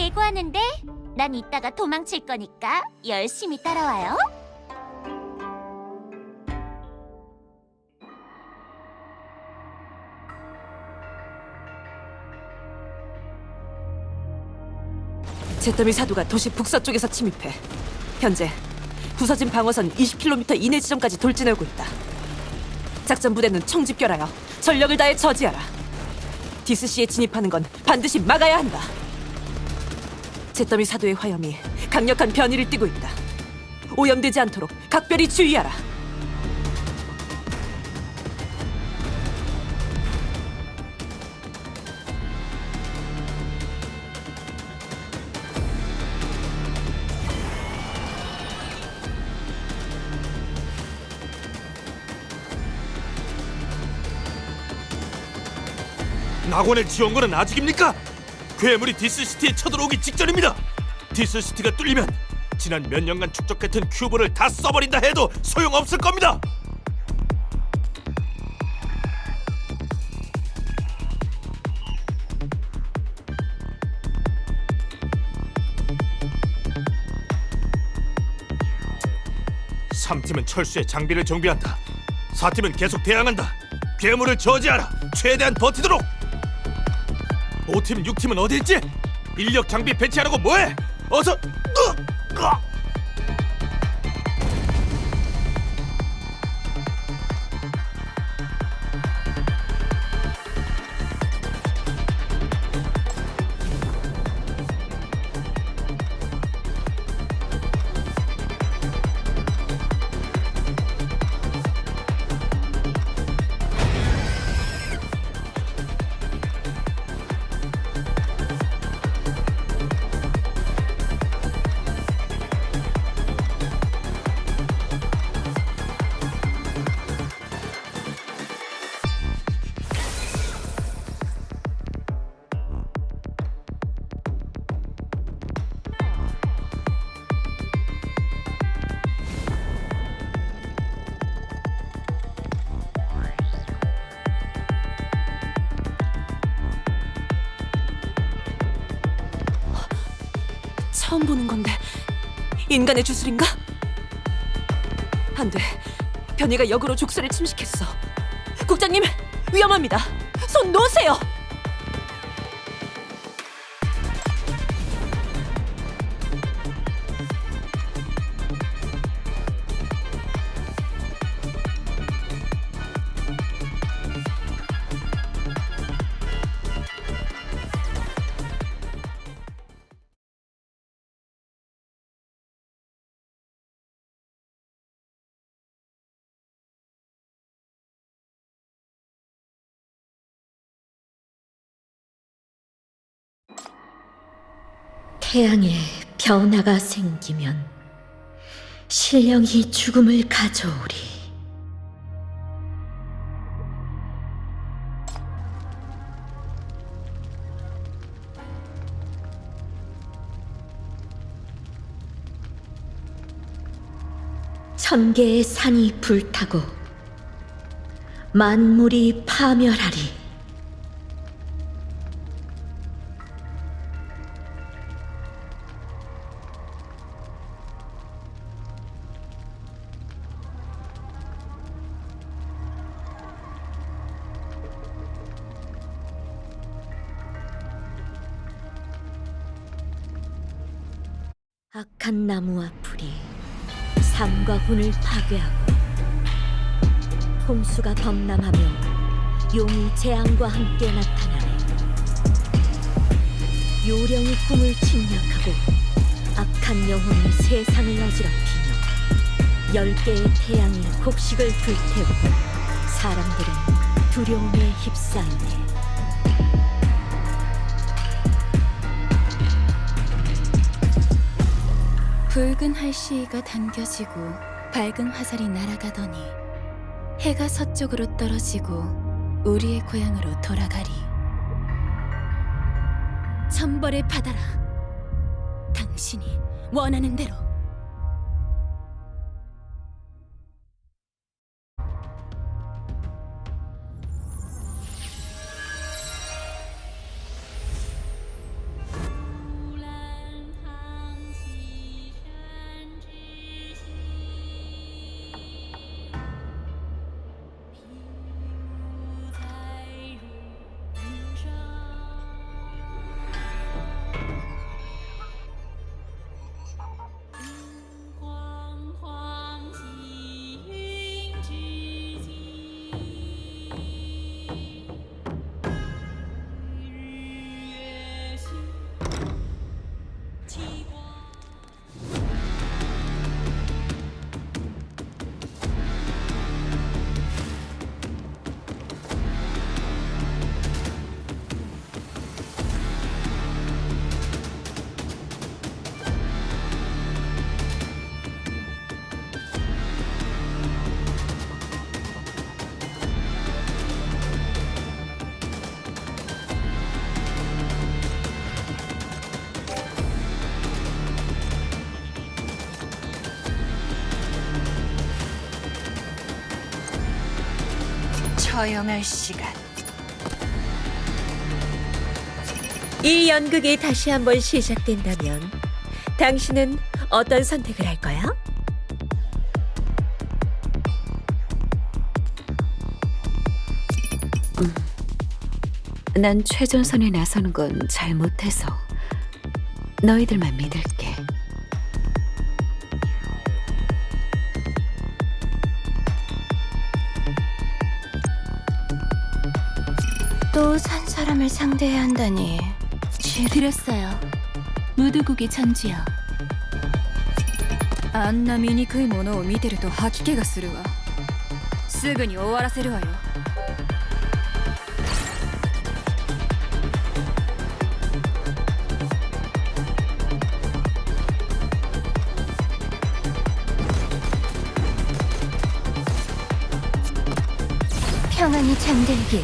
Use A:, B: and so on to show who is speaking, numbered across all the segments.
A: 예고하는데 난 이따가 도망칠 거니까 열심히 따라와요.
B: 잿더미 사두가 도시 북서쪽에서 침입해 현재 부서진 방어선 20km 이내 지점까지 돌진하고 있다. 작전 부대는 총집결하여 전력을 다해 저지하라. 디스시에 진입하는 건 반드시 막아야 한다. 잿더미 사두의 화염이 강력한 변이를 띠고 있다. 오염되지 않도록 각별히 주의하라.
C: 낙원의 지원군은 아직입니까? 괴물이 디스시티에 쳐들어오기 직전입니다. 디스시티가 뚫리면 지난 몇 년간 축적했던 큐브를 다 써버린다 해도 소용없을 겁니다. (3팀은) 철수에 장비를 정비한다. (4팀은) 계속 대항한다. 괴물을 저지하라. 최대한 버티도록. (5팀) (6팀은) 어디 있지? 인력 장비 배치하라고 뭐해? 어서.
B: 처음 보는 건데 인간의 주술인가? 안 돼. 변이가 역으로 족쇄를 침식했어. 국장님, 위험합니다. 손 놓으세요.
D: 태양에 변화가 생기면 신령이 죽음을 가져오리. 천개의 산이 불타고 만물이 파멸하리. 악한 나무와 풀이 삶과 hun을 파괴하고 홍수가 범람하며 용이 재앙과 함께 나타나네. 요령이 꿈을 침략하고 악한 영혼이 세상을 어지럽히며 10개의 태양이 곡식을 불태우고 사람들은 두려움에 휩싸이네.
E: 붉은 활시위가 당겨지고 밝은 화살이 날아가더니 해가 서쪽으로 떨어지고 우리의 고향으로 돌아가리. 천벌을 받아라. 당신이 원하는 대로. 허용할 시간.
D: 이 연극이 다시 한번 시작된다면 당신은 어떤 선택을 할 거야?
F: 난 최전선에 나서는 건 잘못해서 너희들만 믿을게.
E: 또 산 사람을 상대해야 한다니. 드렸어요. 무드국의 전주요. あんな醜いものを見てると吐き気がするわ。すぐに終わらせるわよ。평안히 잠들길.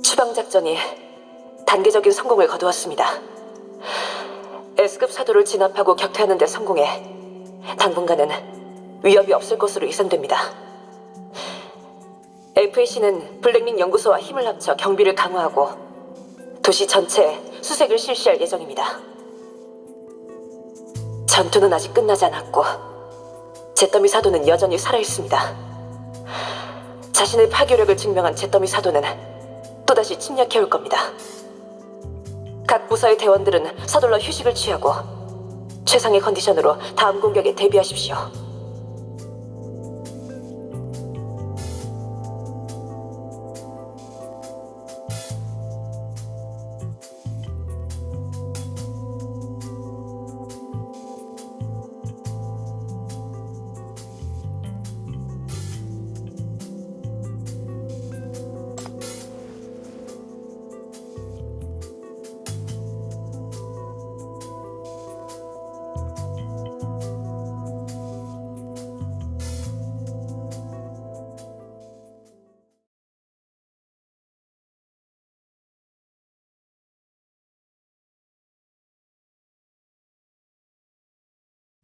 B: 추방 작전이 단계적인 성공을 거두었습니다. S급 사도를 진압하고 격퇴하는 데 성공해 당분간은 위협이 없을 것으로 예상됩니다. FAC는 블랙린 연구소와 힘을 합쳐 경비를 강화하고 도시 전체에 수색을 실시할 예정입니다. 전투는 아직 끝나지 않았고 잿더미 사도는 여전히 살아있습니다. 자신의 파괴력을 증명한 잿더미 사도는 또다시 침략해올 겁니다. 각 부서의 대원들은 서둘러 휴식을 취하고 최상의 컨디션으로 다음 공격에 대비하십시오.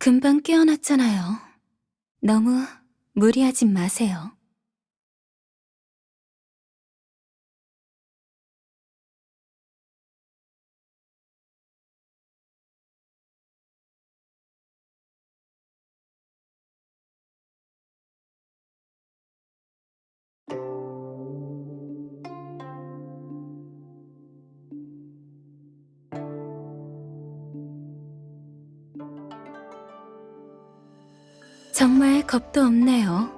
E: 금방 깨어났잖아요. 너무 무리하지 마세요. 정말 겁도 없네요.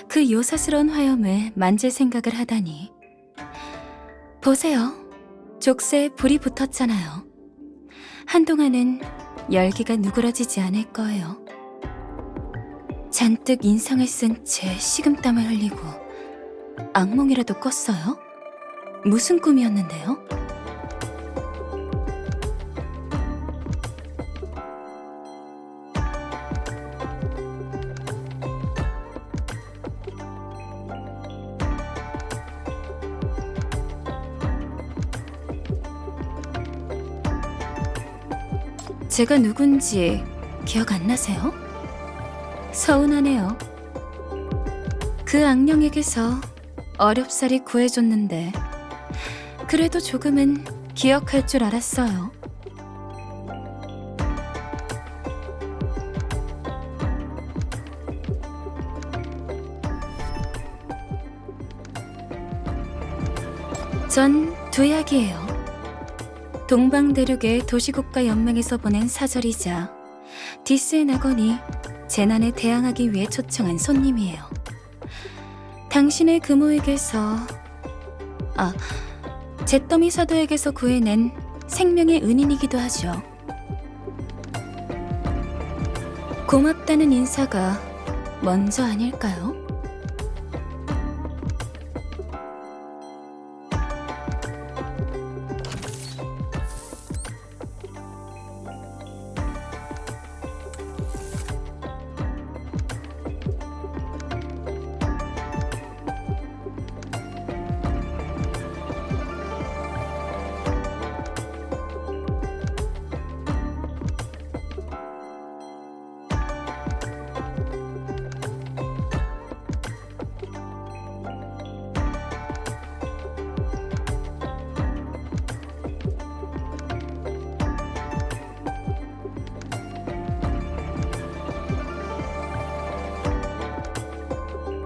E: 그 요사스러운 화염을 만질 생각을 하다니. 보세요. 족쇄에 불이 붙었잖아요. 한동안은 열기가 누그러지지 않을 거예요. 잔뜩 인상을 쓴 채 식은땀을 흘리고 악몽이라도 꿨어요? 무슨 꿈이었는데요? 제가 누군지 기억 안 나세요? 서운하네요. 그 악령에게서 어렵사리 구해줬는데 그래도 조금은 기억할 줄 알았어요. 전 두약이에요. 동방대륙의 도시국가 연맹에서 보낸 사절이자 디스의 낙원이 재난에 대항하기 위해 초청한 손님이에요. 당신의 금호에게서 잿더미 사도에게서 구해낸 생명의 은인이기도 하죠. 고맙다는 인사가 먼저 아닐까요?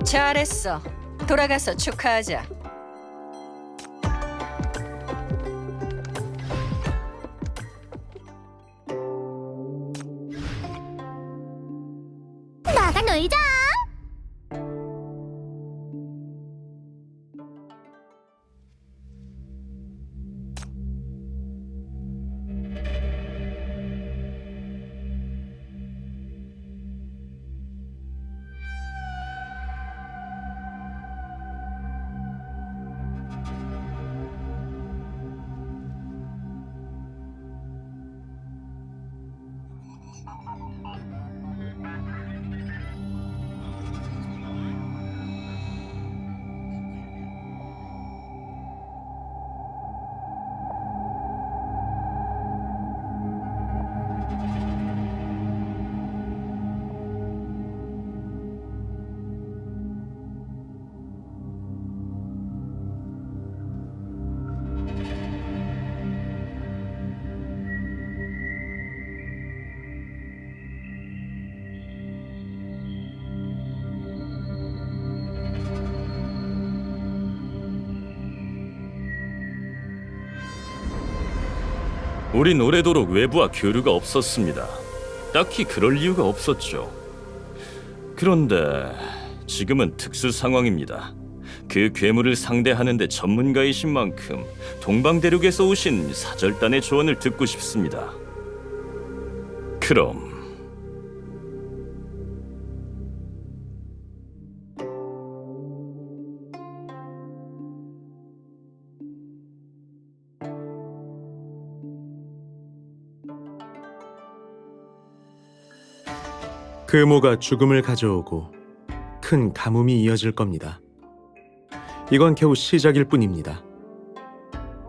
G: 잘했어. 돌아가서 축하하자.
A: 나가 놀자.
H: 우린 오래도록 외부와 교류가 없었습니다. 딱히 그럴 이유가 없었죠. 그런데 지금은 특수 상황입니다. 그 괴물을 상대하는데 전문가이신 만큼 동방대륙에서 오신 사절단의 조언을 듣고 싶습니다. 그럼
I: 금호가 죽음을 가져오고 큰 가뭄이 이어질 겁니다. 이건 겨우 시작일 뿐입니다.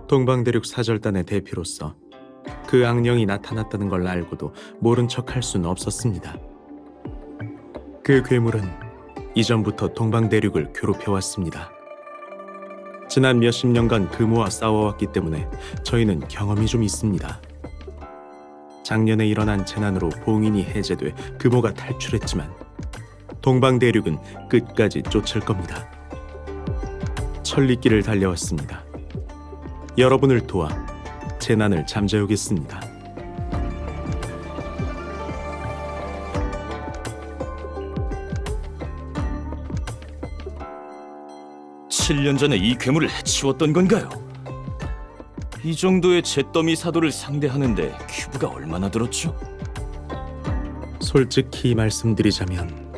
I: 동방대륙 사절단의 대피로서 그 악령이 나타났다는 걸 알고도 모른 척할 수는 없었습니다. 그 괴물은 이전부터 동방대륙을 괴롭혀왔습니다. 지난 몇십 년간 금호와 싸워왔기 때문에 저희는 경험이 좀 있습니다. 작년에 일어난 재난으로 봉인이 해제돼 금호가 탈출했지만 동방대륙은 끝까지 쫓을 겁니다. 천리길을 달려왔습니다. 여러분을 도와 재난을 잠재우겠습니다.
H: (7년) 전에 이 괴물을 해치웠던 건가요? 이 정도의 잿더미 사도를 상대하는데 큐브가 얼마나 들었죠?
I: 솔직히 말씀드리자면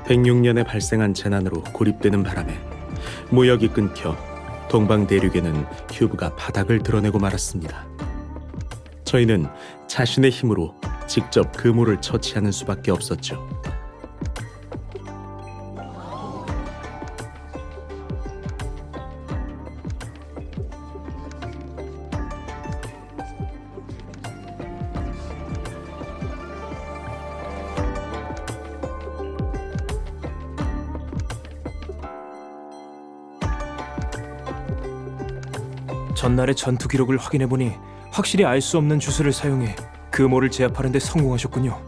I: 106년에 발생한 재난으로 고립되는 바람에 무역이 끊겨 동방대륙에는 큐브가 바닥을 드러내고 말았습니다. 저희는 자신의 힘으로 직접 금호를 처치하는 수밖에 없었죠.
J: 전날의 전투 기록을 확인해보니 확실히 알 수 없는 주술을 사용해 금오를 제압하는 데 성공하셨군요.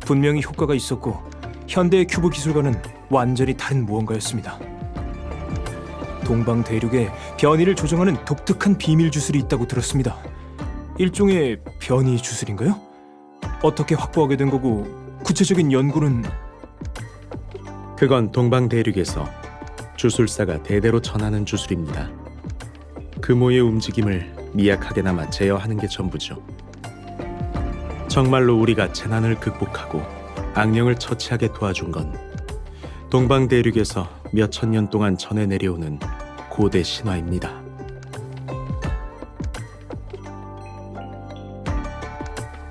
J: 분명히 효과가 있었고 현대의 큐브 기술과는 완전히 다른 무언가였습니다. 동방 대륙에 변이를 조정하는 독특한 비밀 주술이 있다고 들었습니다. 일종의 변이 주술인가요? 어떻게 확보하게 된 거고 구체적인 연구는...
I: 그건 동방 대륙에서 주술사가 대대로 전하는 주술입니다. 금오의 움직임을 미약하게나마 제어하는 게 전부죠. 정말로 우리가 재난을 극복하고 악령을 처치하게 도와준 건 동방 대륙에서 몇천 년 동안 전해 내려오는 고대 신화입니다.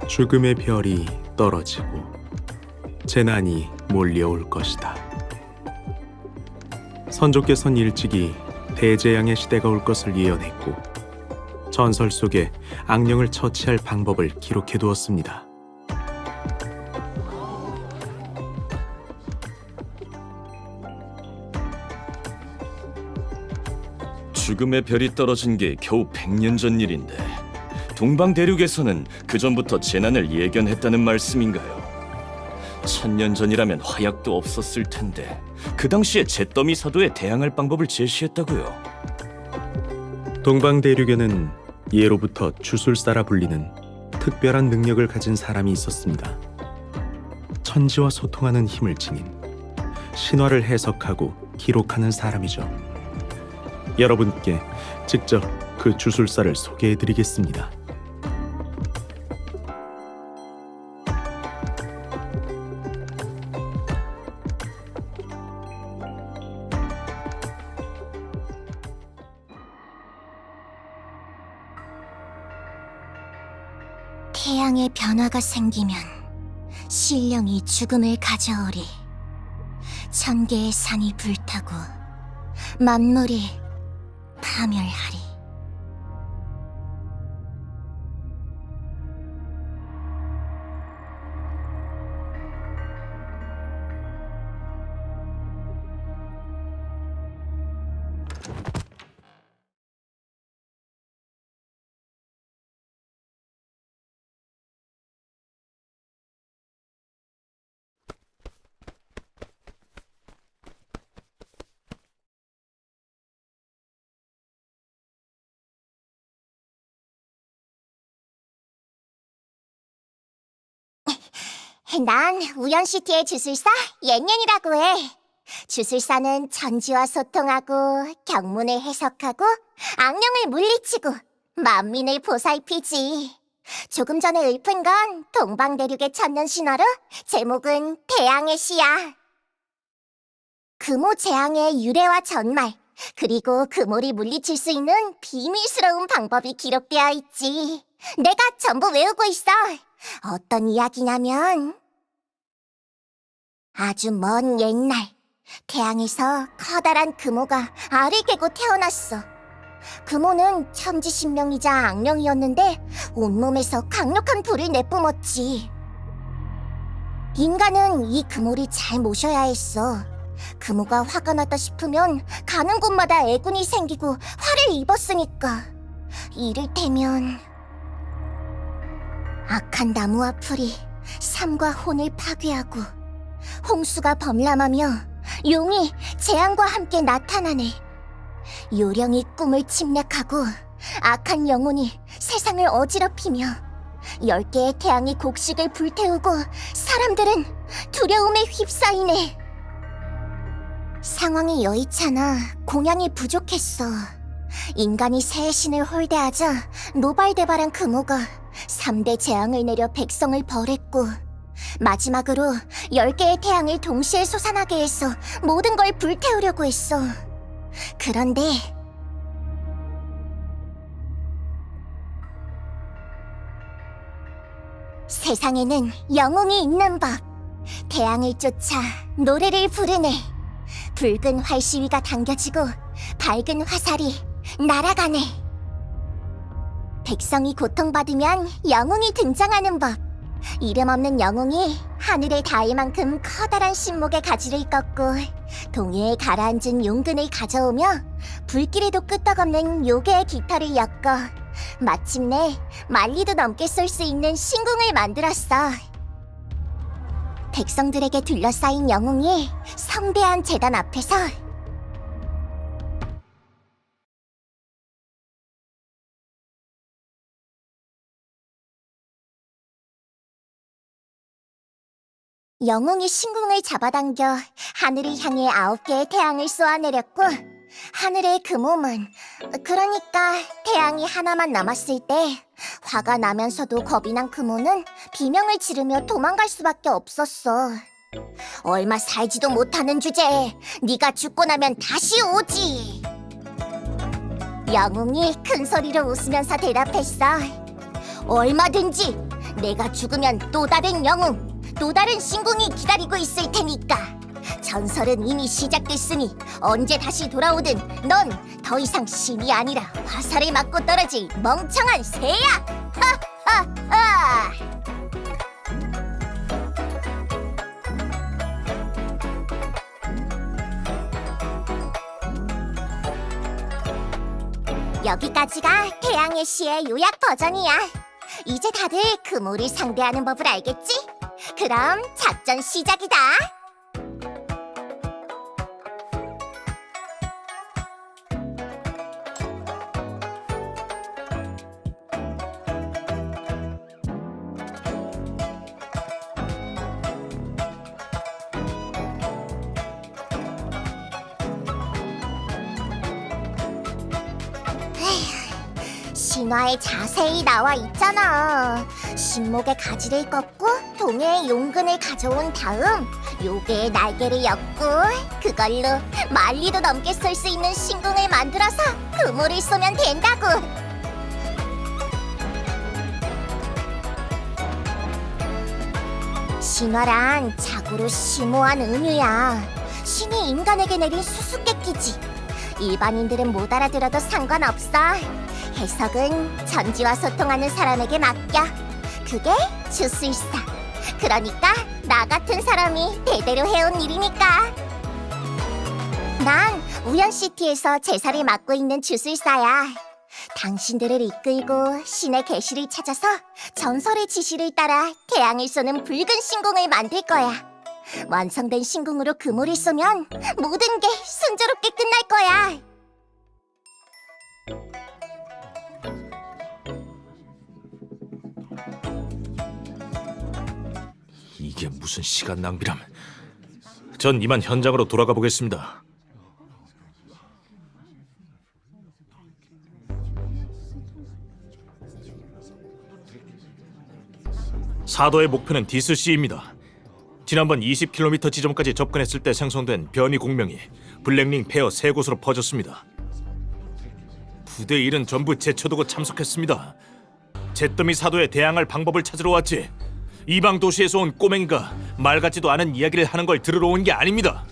I: 죽음의 별이 떨어지고 재난이 몰려올 것이다. 선조께서는 일찍이 대재앙의 시대가 올 것을 예언했고 전설 속에 악령을 처치할 방법을 기록해 두었습니다.
H: 죽음의 별이 떨어진 게 겨우 100년 전 일인데 동방 대륙에서는 그 전부터 재난을 예견했다는 말씀인가요? 1000년 전이라면 화약도 없었을 텐데 그 당시에 잿더미 사도에 대항할 방법을 제시했다고요.
I: 동방 대륙에는 예로부터 주술사라 불리는 특별한 능력을 가진 사람이 있었습니다. 천지와 소통하는 힘을 지닌 신화를 해석하고 기록하는 사람이죠. 여러분께 직접 그 주술사를 소개해드리겠습니다.
A: 태양의 변화가 생기면 신령이 죽음을 가져오리. 천개의 산이 불타고 만물이 파멸하리. 난 우연시티의 주술사 옌옌이라고 해. 주술사는 천지와 소통하고 경문을 해석하고 악령을 물리치고 만민을 보살피지. 조금 전에 읊은 건 동방대륙의 천년 신화로 제목은 대항의 시야. 금오 재앙의 유래와 전말, 그리고 금오를 물리칠 수 있는 비밀스러운 방법이 기록되어 있지. 내가 전부 외우고 있어. 어떤 이야기냐면 아주 먼 옛날 태양에서 커다란 금오가 알을 깨고 태어났어. 금오는 천지신명이자 악령이었는데 온몸에서 강력한 불을 내뿜었지. 인간은 이 금오를 잘 모셔야 했어. 금오가 화가 났다 싶으면 가는 곳마다 애군이 생기고 화를 입었으니까. 이를테면 악한 나무와 풀이 삶과 혼을 파괴하고 홍수가 범람하며 용이 재앙과 함께 나타나네. 요령이 꿈을 침략하고 악한 영혼이 세상을 어지럽히며 10개의 태양이 곡식을 불태우고 사람들은 두려움에 휩싸이네. 상황이 여의찮아 공양이 부족했어. 인간이 새 신을 홀대하자 노발대발한 금오가 3대 재앙을 내려 백성을 벌했고 마지막으로 10개의 태양을 동시에 솟아나게 해서 모든 걸 불태우려고 했어. 그런데 세상에는 영웅이 있는 법. 태양을 쫓아 노래를 부르네. 붉은 활시위가 당겨지고 밝은 화살이 날아가네. 백성이 고통받으면 영웅이 등장하는 법. 이름 없는 영웅이 하늘에 닿을 만큼 커다란 신목의 가지를 꺾고 동해에 가라앉은 용근을 가져오며 불길에도 끄떡없는 요괴의 깃털을 엮어 마침내 만리도 넘게 쏠 수 있는 신궁을 만들었어. 백성들에게 둘러싸인 영웅이 성대한 제단 앞에서 영웅이 신궁을 잡아당겨 하늘을 향해 9개의 태양을 쏘아내렸고, 하늘의 그 몸은, 그러니까 태양이 하나만 남았을 때 화가 나면서도 겁이 난 그모는 비명을 지르며 도망갈 수밖에 없었어. 얼마 살지도 못하는 주제에 네가 죽고 나면 다시 오지. 영웅이 큰 소리로 웃으면서 대답했어. 얼마든지 내가 죽으면 또 다른 영웅, 또 다른 신궁이 기다리고 있을 테니까. 전설은 이미 시작됐으니 언제 다시 돌아오든 넌 더 이상 신이 아니라 화살을 맞고 떨어질 멍청한 새야! 하하하! 여기까지가 태양의 시의 요약 버전이야. 이제 다들 금오를 상대하는 법을 알겠지? 그럼 작전 시작이다. 신화에 자세히 나와 있잖아. 신목의 가지를 꺾고 동해의 용근을 가져온 다음 요괴의 날개를 엮고 그걸로 만리도 넘게 쏠 수 있는 신궁을 만들어서 그물을 쏘면 된다고. 신화란 자고로 심오한 은유야. 신이 인간에게 내린 수수께끼지. 일반인들은 못 알아들어도 상관없어. 해석은 전지와 소통하는 사람에게 맡겨. 그게 주술사. 그러니까 나 같은 사람이 대대로 해온 일이니까. 난 우연시티에서 제사를 맡고 있는 주술사야. 당신들을 이끌고 신의 계시를 찾아서 전설의 지시를 따라 태양을 쏘는 붉은 신궁을 만들 거야. 완성된 신궁으로 그물을 쏘면 모든 게 순조롭게 끝날 거야.
C: 이게 무슨 시간 낭비람. 전 이만 현장으로 돌아가 보겠습니다. 사도의 목표는 디스C입니다. 지난번 20km 지점까지 접근했을 때 생성된 변이 공명이 블랙링 폐허 3곳으로 퍼졌습니다. 부대 일은 전부 제쳐두고 참석했습니다. 잿더미 사도에 대항할 방법을 찾으러 왔지, 이방 도시에서 온 꼬맹이가 말 같지도 않은 이야기를 하는 걸 들으러 온 게 아닙니다.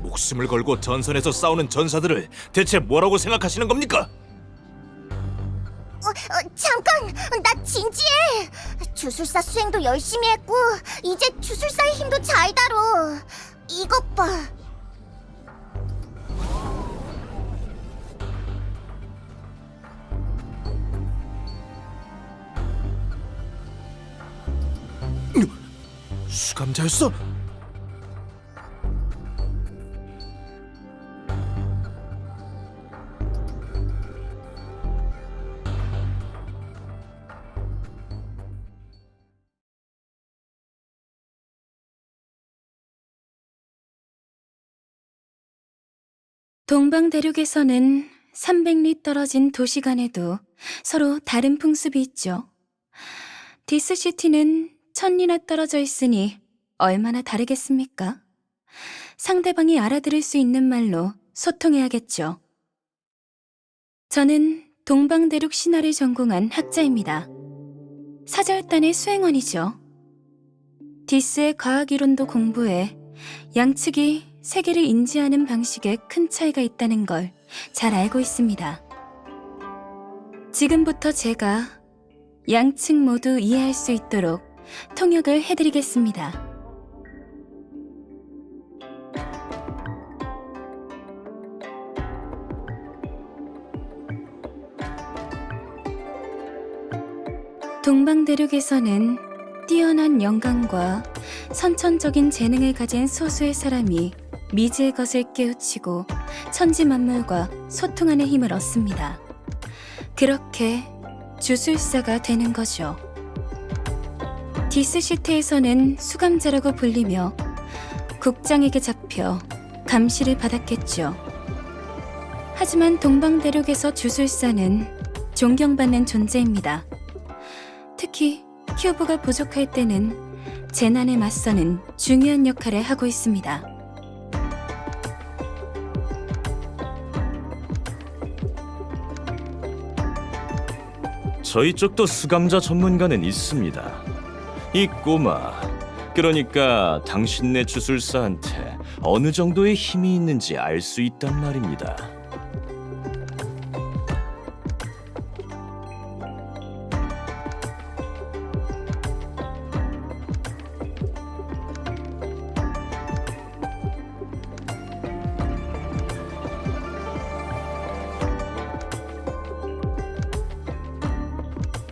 C: 목숨을 걸고 전선에서 싸우는 전사들을 대체 뭐라고 생각하시는 겁니까?
A: 잠깐! 나 진지해! 주술사 수행도 열심히 했고 이제 주술사의 힘도 잘 다뤄. 이것 봐.
C: 수감자였어?
E: 동방 대륙에서는 300리 떨어진 도시 간에도 서로 다른 풍습이 있죠. 디스시티는 1000리나 떨어져 있으니 얼마나 다르겠습니까? 상대방이 알아들을 수 있는 말로 소통해야겠죠. 저는 동방 대륙 신화를 전공한 학자입니다. 사절단의 수행원이죠. 디스의 과학 이론도 공부해 양측이 세계를 인지하는 방식에 큰 차이가 있다는 걸 잘 알고 있습니다. 지금부터 제가 양측 모두 이해할 수 있도록 통역을 해드리겠습니다. 동방대륙에서는 뛰어난 영감과 선천적인 재능을 가진 소수의 사람이 미지의 것을 깨우치고 천지 만물과 소통하는 힘을 얻습니다. 그렇게 주술사가 되는 거죠. 디스시티에서는 수감자라고 불리며 국장에게 잡혀 감시를 받았겠죠. 하지만 동방대륙에서 주술사는 존경받는 존재입니다. 특히 큐브가 부족할 때는 재난에 맞서는 중요한 역할을 하고 있습니다.
H: 저희 쪽도 수감자 전문가는 있습니다. 이 꼬마, 그러니까 당신네 주술사한테 어느 정도의 힘이 있는지 알 수 있단 말입니다.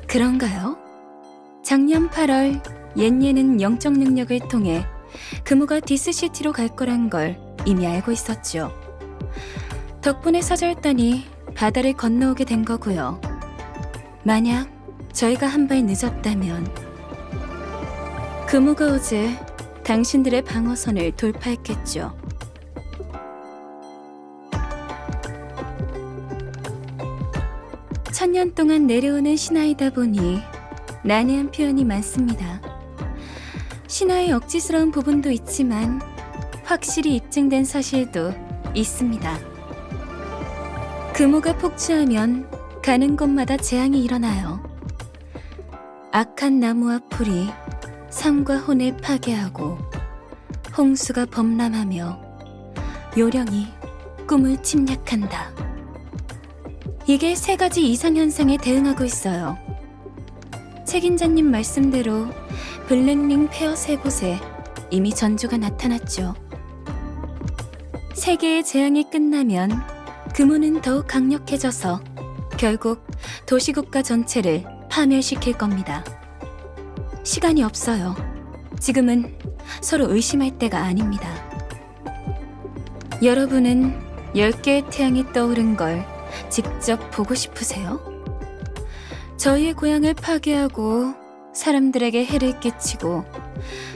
E: 그런가요? 작년 8월 옌예는 영적 능력을 통해 금우가 디스시티로 갈 거란 걸 이미 알고 있었죠. 덕분에 사절단이 바다를 건너오게 된 거고요. 만약 저희가 한 발 늦었다면 금우가 어제 당신들의 방어선을 돌파했겠죠. 천년 동안 내려오는 신화이다 보니 난해한 표현이 많습니다. 신화의 억지스러운 부분도 있지만 확실히 입증된 사실도 있습니다. 금호가 폭주하면 가는 곳마다 재앙이 일어나요. 악한 나무와 풀이 삶과 혼을 파괴하고 홍수가 범람하며 요령이 꿈을 침략한다. 이게 3가지 이상현상에 대응하고 있어요. 책임자님 말씀대로 블랙링 페어 3곳에 이미 전조가 나타났죠. 3개의 재앙이 끝나면 금호는 더욱 강력해져서 결국 도시국가 전체를 파멸시킬 겁니다. 시간이 없어요. 지금은 서로 의심할 때가 아닙니다. 여러분은 10개의 태양이 떠오른 걸 직접 보고 싶으세요? 저희의 고향을 파괴하고 사람들에게 해를 끼치고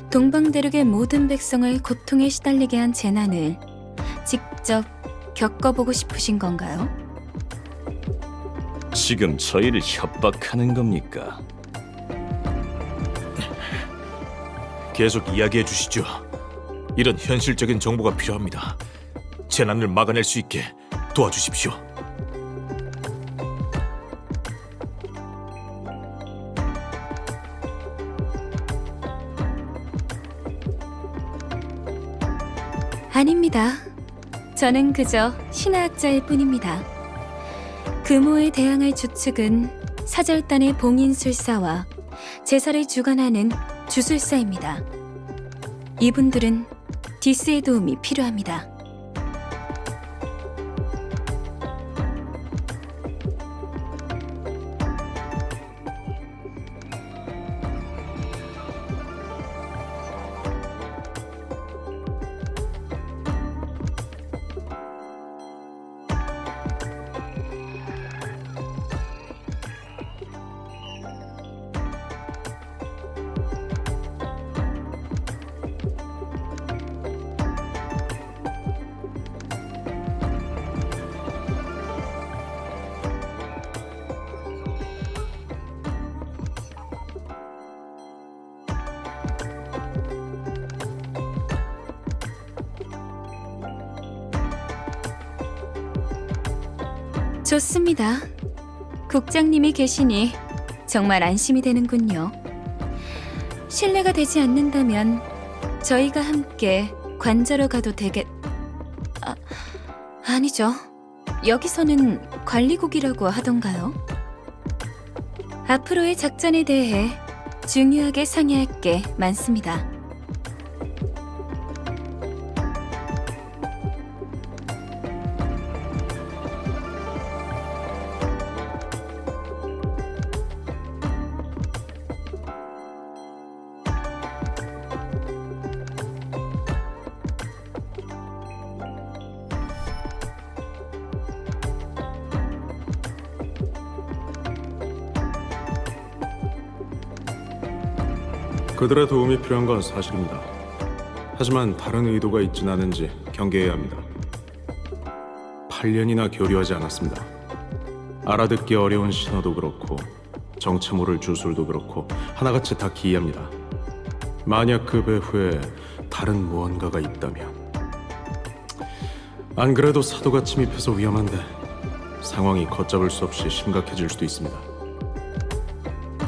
E: 동방대륙의 모든 백성을 고통에 시달리게 한 재난을 직접 겪어보고 싶으신 건가요?
H: 지금 저희를 협박하는 겁니까?
C: 계속 이야기해 주시죠. 이런 현실적인 정보가 필요합니다. 재난을 막아낼 수 있게 도와주십시오.
E: 아닙니다. 저는 그저 신화학자일 뿐입니다. 금호에 대항할 주축은 사절단의 봉인술사와 제사를 주관하는 주술사입니다. 이분들은 디스의 도움이 필요합니다. 좋습니다. 국장님이 계시니 정말 안심이 되는군요. 신뢰가 되지 않는다면 저희가 함께 관자로 가도 아니죠. 여기서는 관리국이라고 하던가요? 앞으로의 작전에 대해 중요하게 상의할 게 많습니다.
I: 그들의 도움이 필요한 건 사실입니다. 하지만 다른 의도가 있진 않은지 경계해야 합니다. 8년이나 교류하지 않았습니다. 알아듣기 어려운 신호도 그렇고 정체 모를 주술도 그렇고 하나같이 다 기이합니다. 만약 그 배후에 다른 무언가가 있다면, 안 그래도 사도가 침입해서 위험한데 상황이 걷잡을 수 없이 심각해질 수도 있습니다.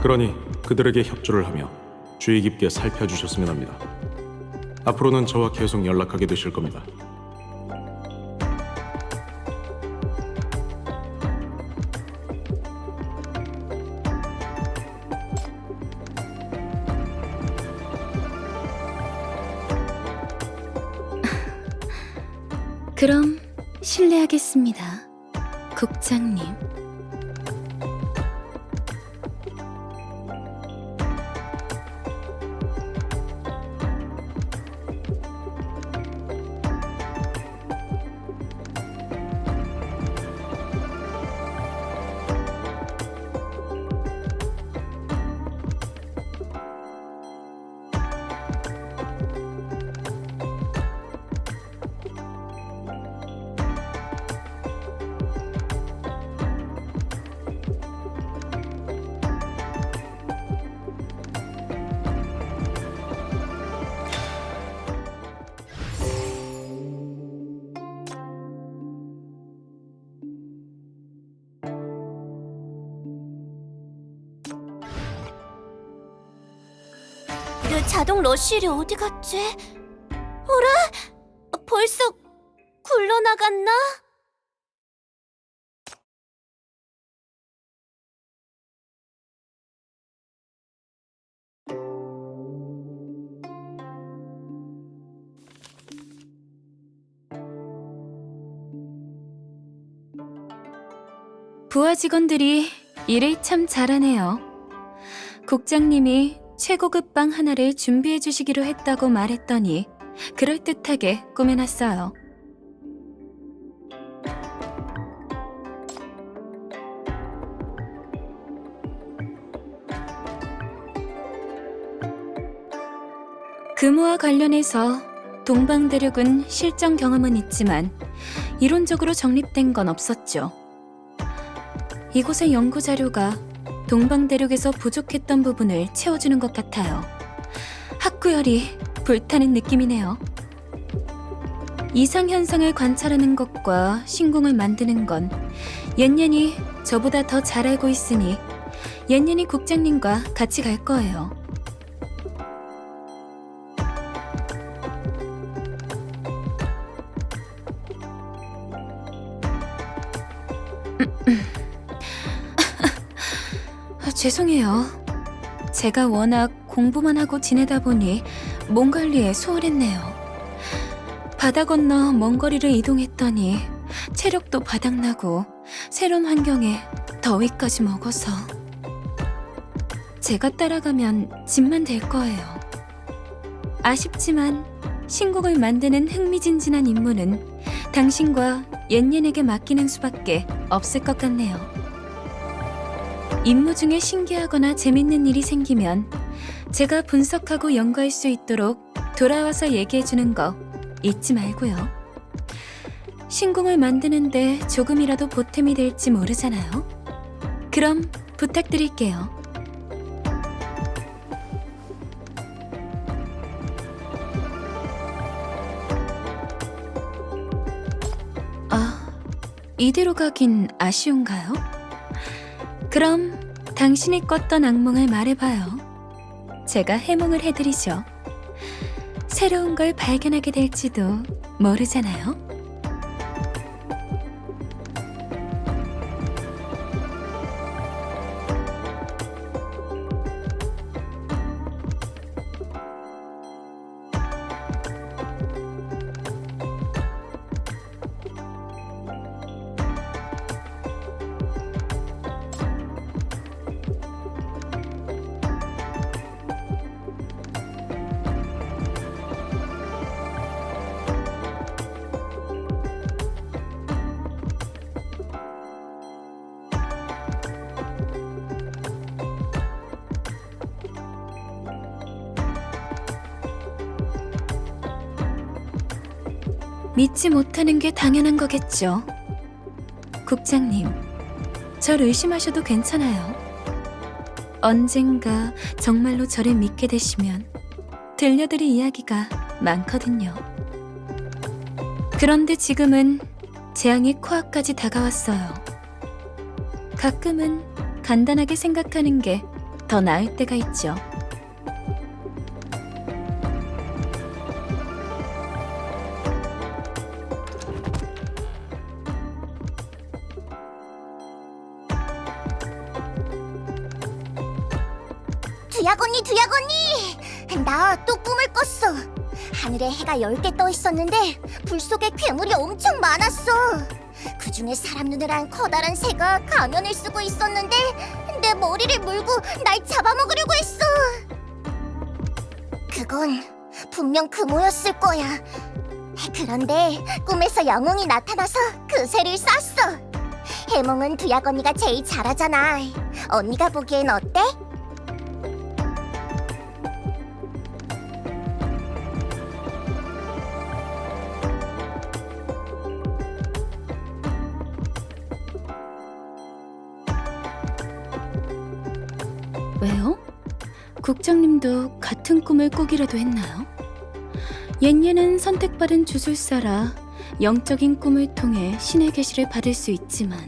I: 그러니 그들에게 협조를 하며 주의 깊게 살펴주셨으면 합니다. 앞으로는 저와 계속 연락하게 되실 겁니다.
E: 그럼 실례하겠습니다, 국장님.
A: 내 자동 러쉬일이 어디 갔지? 어라? 벌써 굴러나갔나?
E: 부하 직원들이 일을 참 잘하네요. 국장님이 최고급 방 하나를 준비해 주시기로 했다고 말했더니 그럴듯하게 꾸며놨어요. 근무와 관련해서 동방대륙은 실전 경험은 있지만 이론적으로 정립된 건 없었죠. 이곳의 연구 자료가 동방대륙에서 부족했던 부분을 채워주는 것 같아요. 학구열이 불타는 느낌이네요. 이상현상을 관찰하는 것과 신궁을 만드는 건 옌옌이 저보다 더 잘 알고 있으니 옌옌이 국장님과 같이 갈 거예요. 죄송해요. 제가 워낙 공부만 하고 지내다 보니 몸 관리에 소홀했네요. 바다 건너 먼 거리를 이동했더니 체력도 바닥나고 새로운 환경에 더위까지 먹어서 제가 따라가면 짐만 될 거예요. 아쉽지만 신곡을 만드는 흥미진진한 임무는 당신과 옌옌에게 맡기는 수밖에 없을 것 같네요. 임무 중에 신기하거나 재밌는 일이 생기면 제가 분석하고 연구할 수 있도록 돌아와서 얘기해주는 거 잊지 말고요. 신궁을 만드는데 조금이라도 보탬이 될지 모르잖아요. 그럼 부탁드릴게요. 아, 이대로 가긴 아쉬운가요? 그럼 당신이 꿨던 악몽을 말해봐요. 제가 해몽을 해드리죠. 새로운 걸 발견하게 될지도 모르잖아요. 믿지 못하는 게 당연한 거겠죠. 국장님, 절 의심하셔도 괜찮아요. 언젠가 정말로 저를 믿게 되시면 들려드릴 이야기가 많거든요. 그런데 지금은 재앙이 코앞까지 다가왔어요. 가끔은 간단하게 생각하는 게 더 나을 때가 있죠.
A: 두약 언니, 두약 언니! 나 또 꿈을 꿨어. 하늘에 해가 10개 떠 있었는데 불 속에 괴물이 엄청 많았어. 그 중에 사람 눈을 한 커다란 새가 가면을 쓰고 있었는데 내 머리를 물고 날 잡아먹으려고 했어. 그건 분명 금오였을 거야. 그런데 꿈에서 영웅이 나타나서 그 새를 쐈어. 해몽은 두약 언니가 제일 잘하잖아. 언니가 보기엔 어때?
E: 왜요? 국장님도 같은 꿈을 꾸기라도 했나요? 옌옌은 선택받은 주술사라 영적인 꿈을 통해 신의 계시를 받을 수 있지만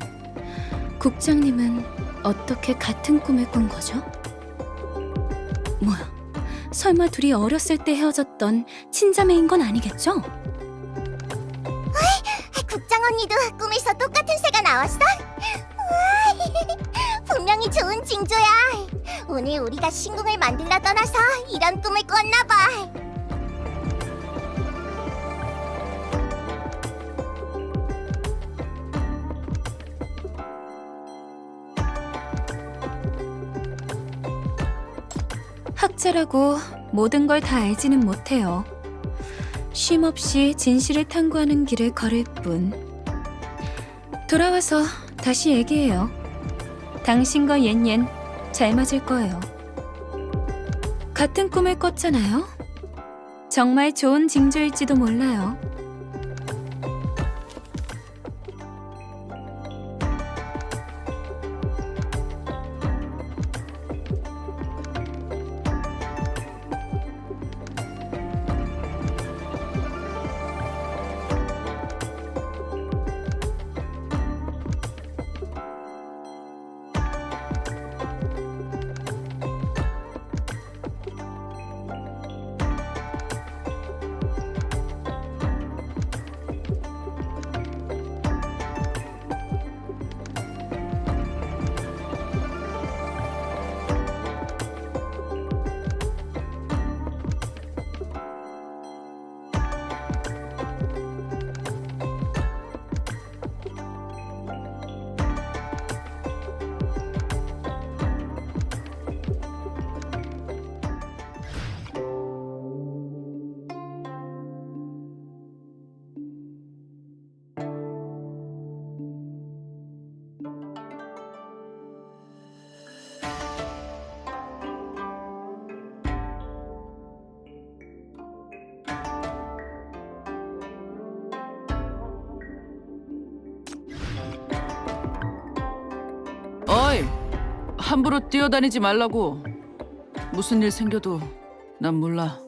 E: 국장님은 어떻게 같은 꿈을 꾼 거죠? 뭐야, 설마 둘이 어렸을 때 헤어졌던 친자매인 건 아니겠죠?
A: 국장 언니도 꿈에서 똑같은 새가 나왔어? 우와, 분명히 좋은 징조야. 오늘 우리가 신궁을 만들러 떠나서 이런 꿈을 꿨나 봐.
E: 학자라고 모든 걸 다 알지는 못해요. 쉼없이 진실을 탐구하는 길을 걸을 뿐. 돌아와서 다시 얘기해요. 당신과 옌옌 잘 맞을 거예요. 같은 꿈을 꿨잖아요. 정말 좋은 징조일지도 몰라요.
B: 어이, 함부로 뛰어다니지 말라고. 무슨 일 생겨도 난 몰라.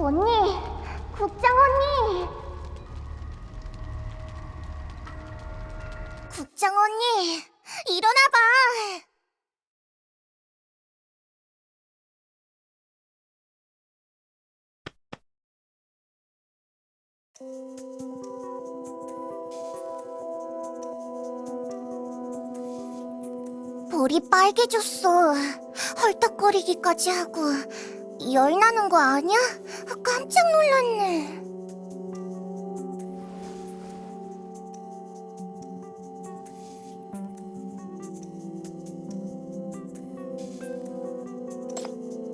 A: 언니, 국장 언니. 국장 언니, 일어나봐. 볼이 빨개졌어. 헐떡거리기까지 하고. 열 나는 거 아니야? 깜짝 놀랐네.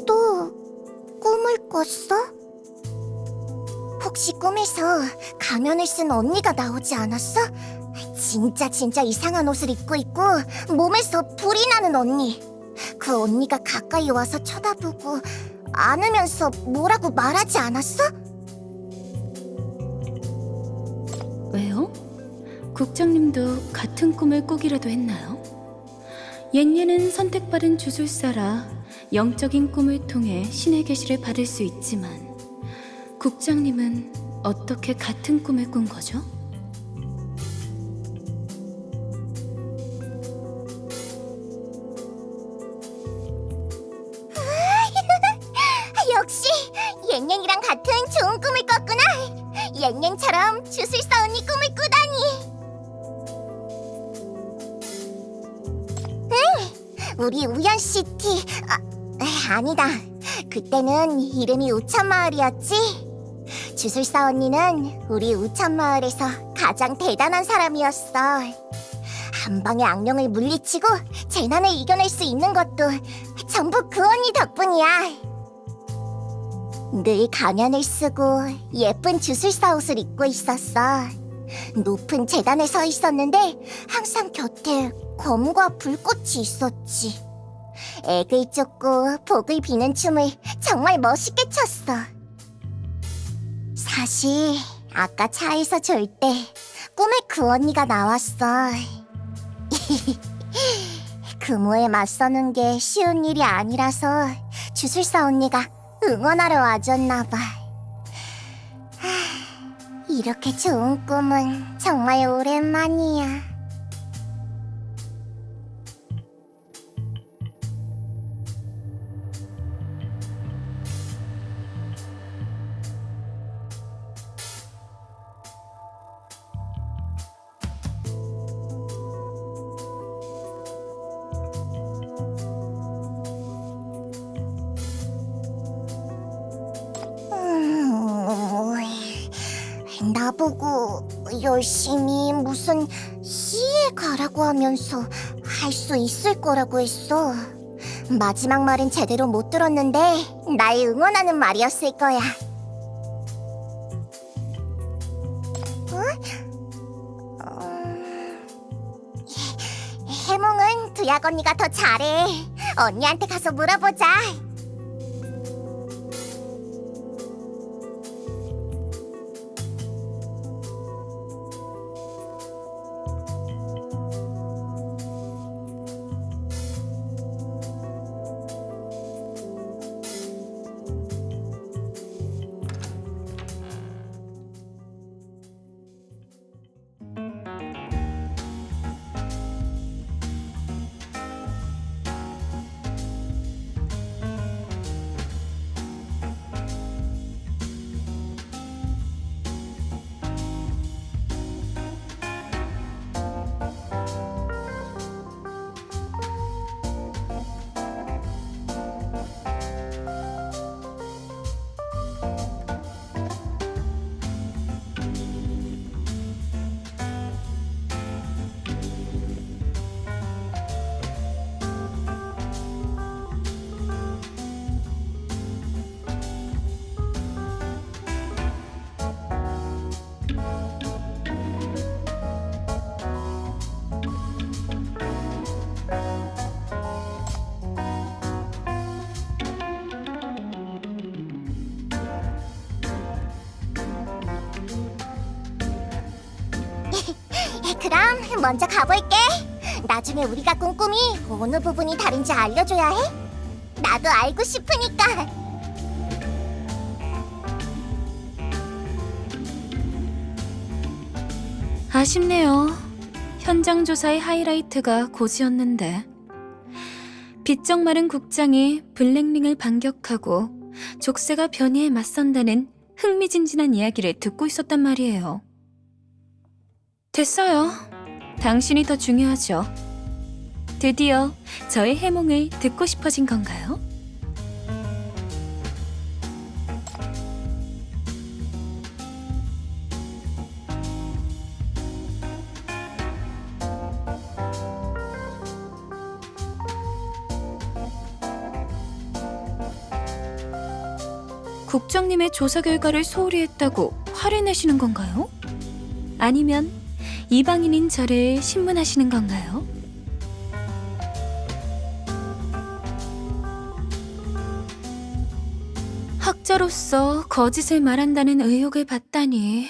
A: 또 꿈을 꿨어? 혹시 꿈에서 가면을 쓴 언니가 나오지 않았어? 진짜 이상한 옷을 입고 있고 몸에서 불이 나는 언니. 그 언니가 가까이 와서 쳐다보고 안으면서 뭐라고 말하지 않았어?
E: 왜요? 국장님도 같은 꿈을 꾸기라도 했나요? 옌옌은 선택받은 주술사라 영적인 꿈을 통해 신의 계시를 받을 수 있지만 국장님은 어떻게 같은 꿈을 꾼 거죠?
A: 역시 옌옌이랑 같은 좋은 꿈을 꿨구나. 옌옌처럼 주술사 언니 꿈을 꾸다니. 응, 우리 우연시티 아니다. 그때는 이름이 우천마을이었지. 주술사 언니는 우리 우천마을에서 가장 대단한 사람이었어. 한 방에 악령을 물리치고 재난을 이겨낼 수 있는 것도 전부 그 언니 덕분이야. 늘 가면을 쓰고 예쁜 주술사 옷을 입고 있었어. 높은 재단에 서 있었는데 항상 곁에 검과 불꽃이 있었지. 액을 쫓고 복을 비는 춤을 정말 멋있게 췄어. 사실 아까 차에서 졸 때 꿈에 그 언니가 나왔어. 금호에 맞서는 게 쉬운 일이 아니라서 주술사 언니가 응원하러 와줬나봐. 이렇게 좋은 꿈은 정말 오랜만이야. 나보고 열심히 무슨 시에 가라고 하면서 할 수 있을 거라고 했어. 마지막 말은 제대로 못 들었는데 날 응원하는 말이었을 거야. 해몽은 두약 언니가 더 잘해. 언니한테 가서 물어보자. 그럼 먼저 가볼게. 나중에 우리가 꾼 꿈이 어느 부분이 다른지 알려줘야 해. 나도 알고 싶으니까.
E: 아쉽네요. 현장 조사의 하이라이트가 고지였는데. 빗정 마른 국장이 블랙링을 반격하고 족쇄가 변이에 맞선다는 흥미진진한 이야기를 듣고 있었단 말이에요. 됐어요. 당신이 더 중요하죠. 드디어 저의 해몽을 듣고 싶어진 건가요? 국장님의 조사 결과를 소홀히 했다고 화를 내시는 건가요? 아니면 이방인인 저를 신문하시는 건가요? 학자로서 거짓을 말한다는 의혹을 받다니.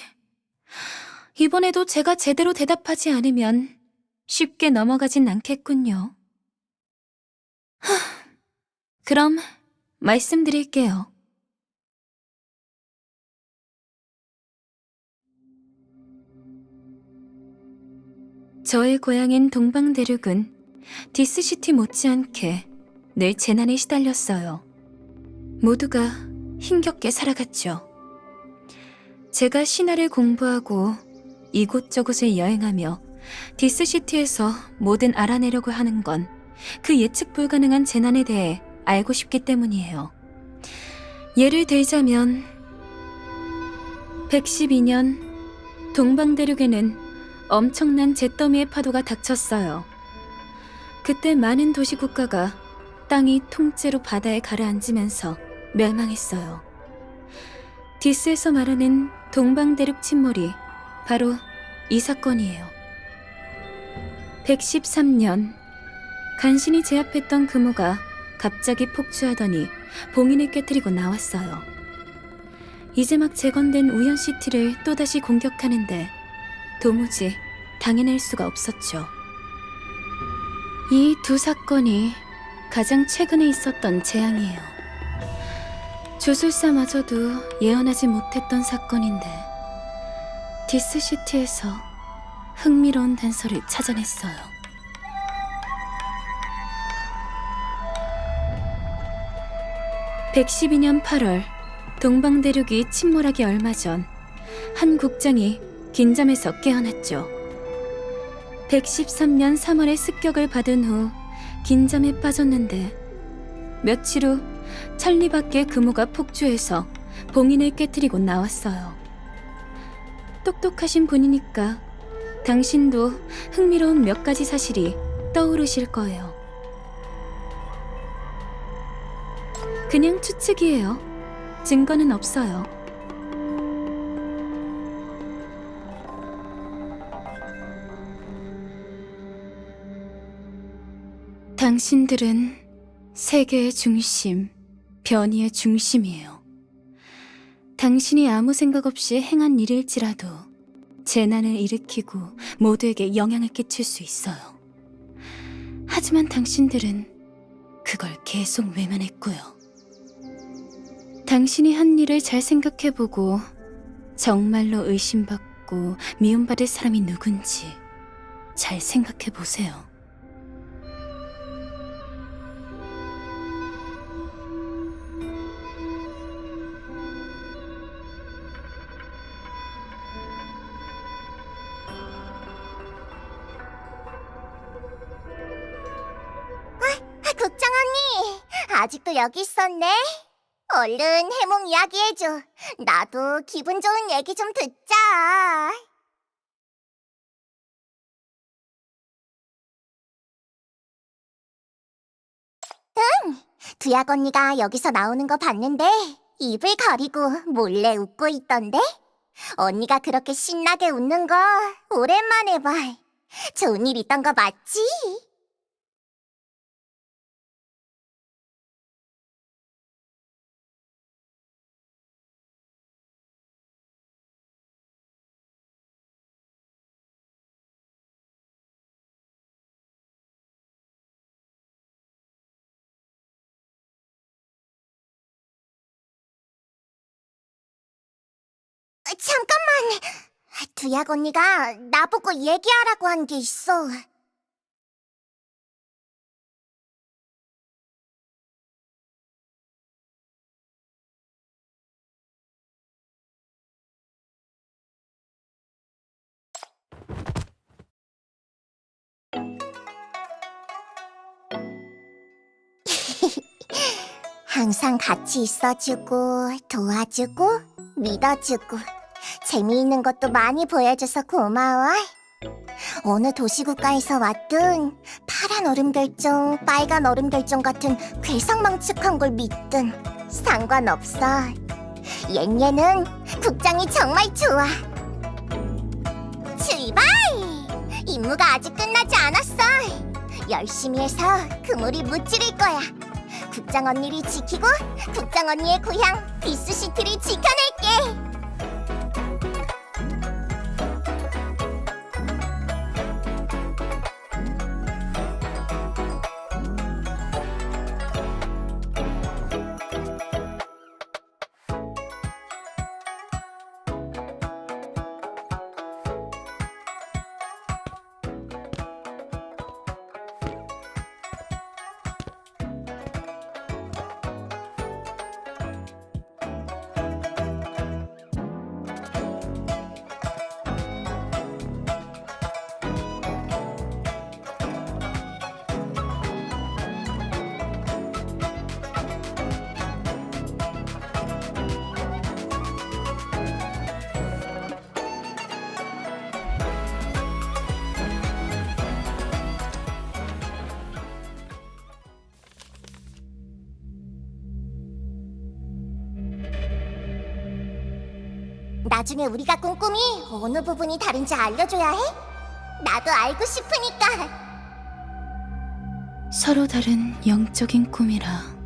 E: 이번에도 제가 제대로 대답하지 않으면 쉽게 넘어가진 않겠군요. 그럼 말씀드릴게요. 저의 고향인 동방대륙은 디스시티 못지않게 늘 재난에 시달렸어요. 모두가 힘겹게 살아갔죠. 제가 신화를 공부하고 이곳저곳을 여행하며 디스시티에서 뭐든 알아내려고 하는 건 그 예측 불가능한 재난에 대해 알고 싶기 때문이에요. 예를 들자면 112년 동방대륙에는 엄청난 잿더미의 파도가 닥쳤어요. 그때 많은 도시국가가 땅이 통째로 바다에 가라앉으면서 멸망했어요. 디스에서 말하는 동방대륙 침몰이 바로 이 사건이에요. 113년, 간신히 제압했던 금호가 갑자기 폭주하더니 봉인을 깨뜨리고 나왔어요. 이제 막 재건된 우연시티를 또다시 공격하는데 도무지 당해낼 수가 없었죠. 이 두 사건이 가장 최근에 있었던 재앙이에요. 주술사마저도 예언하지 못했던 사건인데 디스시티에서 흥미로운 단서를 찾아냈어요. 112년 8월 동방대륙이 침몰하기 얼마 전 한 국장이 긴잠에서 깨어났죠. 113년 3월에 습격을 받은 후 긴잠에 빠졌는데 며칠 후 천리 밖에 금호가 폭주해서 봉인을 깨뜨리고 나왔어요. 똑똑하신 분이니까 당신도 흥미로운 몇 가지 사실이 떠오르실 거예요. 그냥 추측이에요. 증거는 없어요. 당신들은 세계의 중심, 변이의 중심이에요. 당신이 아무 생각 없이 행한 일일지라도 재난을 일으키고 모두에게 영향을 끼칠 수 있어요. 하지만 당신들은 그걸 계속 외면했고요. 당신이 한 일을 잘 생각해보고 정말로 의심받고 미움받을 사람이 누군지 잘 생각해보세요.
A: 국장 언니, 아직도 여기 있었네. 얼른 해몽 이야기 해줘. 나도 기분 좋은 얘기 좀 듣자. 두약 언니가 여기서 나오는 거 봤는데 입을 가리고 몰래 웃고 있던데? 언니가 그렇게 신나게 웃는 거 오랜만에 봐. 좋은 일 있던 거 맞지? 잠깐만, 두약 언니가 나보고 얘기하라고 한 게 있어. 항상 같이 있어주고 도와주고 믿어주고 재미있는 것도 많이 보여줘서 고마워. 어느 도시국가에서 왔든 파란 얼음 결정, 빨간 얼음 결정 같은 괴상망측한 걸 믿든 상관없어. 옌옌은 국장이 정말 좋아. 출발! 임무가 아직 끝나지 않았어. 열심히 해서 그물이 무찌를 거야. 국장 언니를 지키고 국장 언니의 고향 비스시티를 지켜낼게. 나중에 우리가 꾼 꿈이 어느 부분이 다른지 알려줘야 해? 나도 알고 싶으니까.
E: 서로 다른 영적인 꿈이라.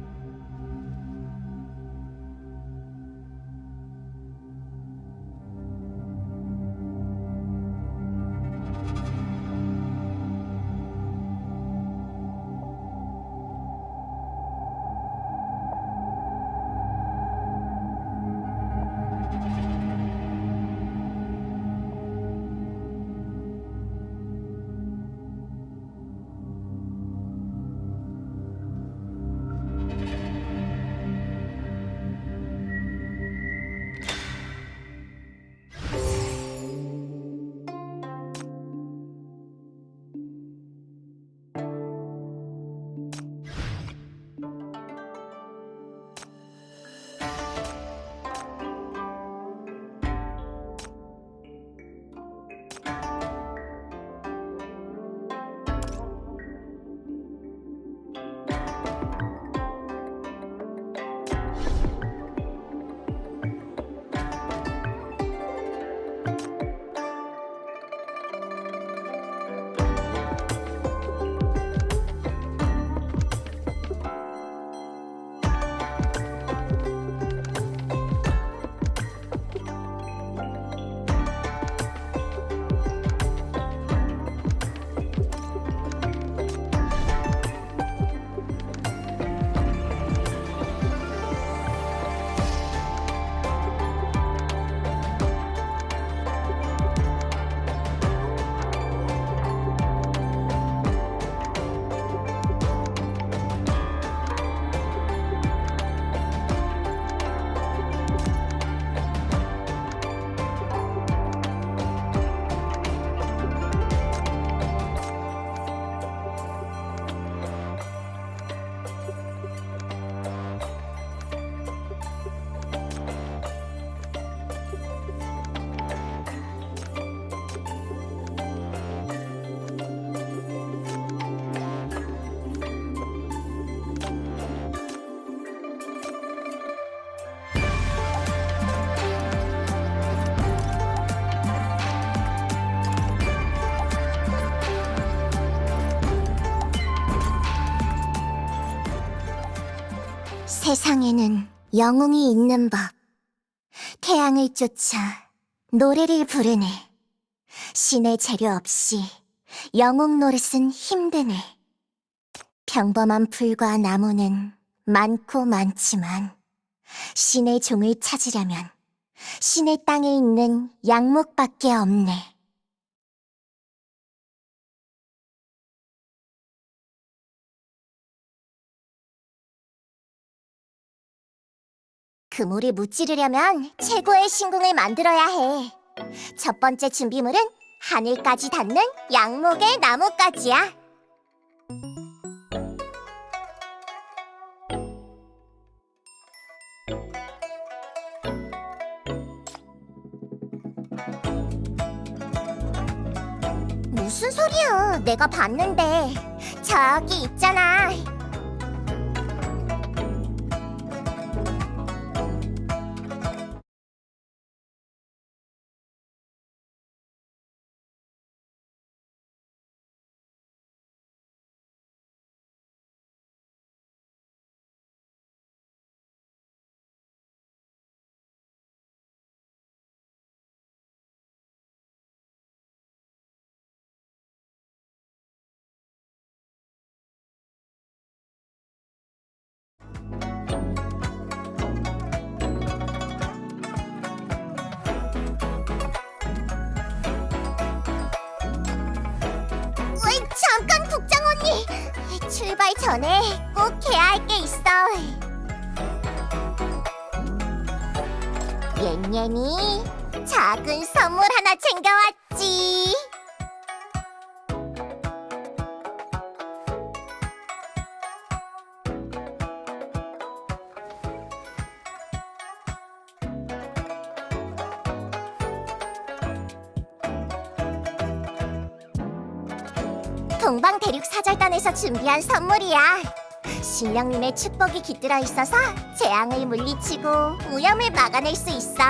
A: 세상에는 영웅이 있는 법. 태양을 쫓아 노래를 부르네. 신의 재료 없이 영웅 노릇은 힘드네. 평범한 풀과 나무는 많고 많지만 신의 종을 찾으려면 신의 땅에 있는 양목밖에 없네. 그물을 무찌르려면 최고의 신궁을 만들어야 해. 첫 번째 준비물은 하늘까지 닿는 양목의 나뭇가지야. 무슨 소리야? 내가 봤는데. 저기 있잖아. 잠깐 국장 언니! 출발 전에 꼭 해야 할 게 있어. 옌옌이 작은 선물 하나 챙겨왔지. 동방 대륙 사절단에서 준비한 선물이야. 신령님의 축복이 깃들어 있어서 재앙을 물리치고 오염을 막아낼 수 있어.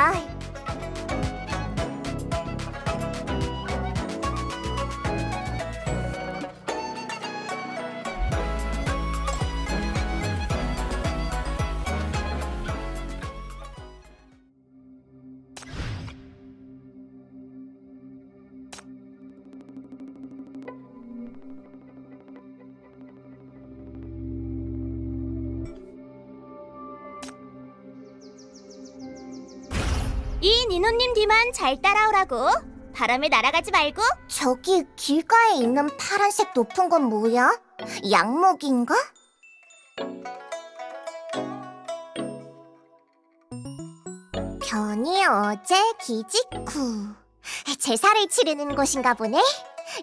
A: 이 니노님 뒤만 잘 따라오라고. 바람에 날아가지 말고. 저기 길가에 있는 파란색 높은 건 뭐야? 양목인가? 변이 어제 기직후. 제사를 치르는 곳인가 보네.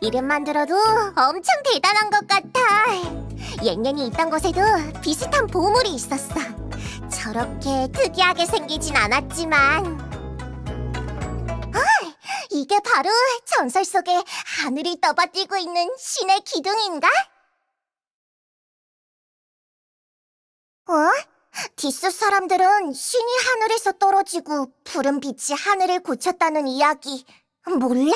A: 이름만 들어도 엄청 대단한 것 같아. 옌옌이 있던 곳에도 비슷한 보물이 있었어. 저렇게 특이하게 생기진 않았지만 이게 바로 전설 속에 하늘이 떠받들고 있는 신의 기둥인가? 어? 디스 사람들은 신이 하늘에서 떨어지고 푸른 빛이 하늘을 고쳤다는 이야기 몰라?